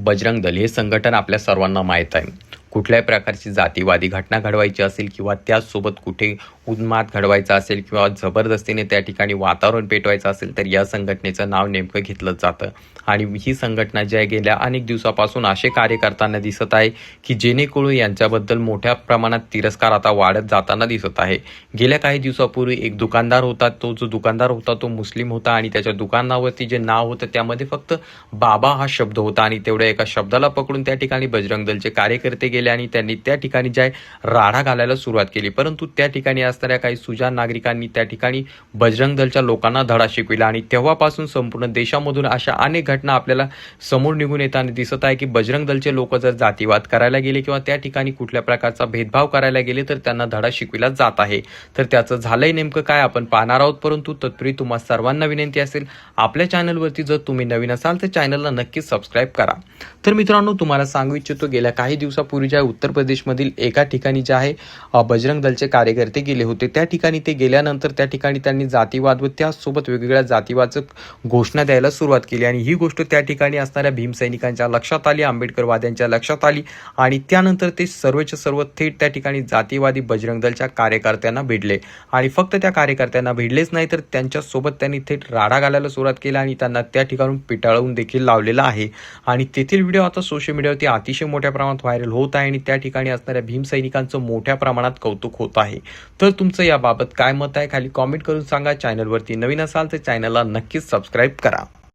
बजरंग दल हे संघटन आपल्या सर्वांना माहीत आहे. कुठल्याही प्रकारची जातीवादी घटना घडवायची असेल किंवा त्याचसोबत कुठे उन्माद घडवायचा असेल किंवा जबरदस्तीने त्या ठिकाणी वातावरण पेटवायचं असेल तर या संघटनेचं नाव नेमकं घेतलं जातं. आणि ही संघटना जी आहे गेल्या अनेक दिवसापासून असे कार्य करताना दिसत आहे की जेणेकरून यांच्याबद्दल मोठ्या प्रमाणात तिरस्कार आता वाढत जाताना दिसत आहे. गेल्या काही दिवसापूर्वी एक दुकानदार होता, तो जो दुकानदार होता तो मुस्लिम होता आणि त्याच्या दुकानावरती जे नाव होतं त्यामध्ये फक्त बाबा हा शब्द होता आणि तेवढ्या एका शब्दाला पकडून त्या ठिकाणी बजरंग दलचे कार्यकर्ते गेले आणि त्यांनी त्या ठिकाणी जे राडा घालायला सुरुवात केली. परंतु त्या ठिकाणी असणाऱ्या काही सुजाण नागरिकांनी त्या ठिकाणी बजरंग दलच्या लोकांना धडा शिकविला आणि तेव्हापासून संपूर्ण देशामधून अशा अनेक घटना आपल्याला समोर निघून येताना दिसत आहे की बजरंग दलचे लोक जर जातीवाद करायला गेले किंवा त्या ठिकाणी कुठल्या प्रकारचा भेदभाव करायला गेले तर त्यांना धडा शिकविला जात आहे. तर त्याचं झालंय नेमकं काय आपण पाहणार आहोत. परंतु तत्पूर्वी तुम्हा सर्वांना विनंती असेल, आपल्या चॅनलवरती जर तुम्ही नवीन असाल तर चॅनलला नक्कीच सबस्क्राईब करा. तर मित्रांनो, तुम्हाला सांगू इच्छितो गेल्या काही दिवसापूर्वी ज्या उत्तर प्रदेशमधील एका ठिकाणी जे आहे बजरंग दलचे कार्यकर्ते गेले होते. त्या ठिकाणी ते गेल्यानंतर त्या ठिकाणी त्यांनी जातीवाद व त्याचसोबत वेगवेगळ्या जातीवादचं घोषणा द्यायला सुरुवात केली आणि ही गोष्ट त्या ठिकाणी असणाऱ्या भीमसैनिकांच्या लक्षात आली, आंबेडकरवाद्यांच्या लक्षात आली आणि त्यानंतर ते सर्वच्या सर्व थेट त्या ठिकाणी जातीवादी बजरंग दलच्या कार्यकर्त्यांना भिडले आणि फक्त त्या कार्यकर्त्यांना भिडलेच नाही तर त्यांच्यासोबत त्यांनी थेट राडा घालायला सुरुवात केली आणि त्यांना त्या ठिकाणून पिटाळून देखील लावलेला आहे. आणि तेथील व्हिडिओ आता सोशल मीडियावरती अतिशय मोठ्या प्रमाणात व्हायरल होत आहे आणि त्या ठिकाणी असणाऱ्या भीमसैनिकांचं मोठ्या प्रमाणात कौतुक होत आहे. तर तुमचं याबाबत काय मत आहे खाली कॉमेंट करून सांगा. चॅनलवरती नवीन असाल तर चॅनलला नक्कीच सबस्क्राईब करा.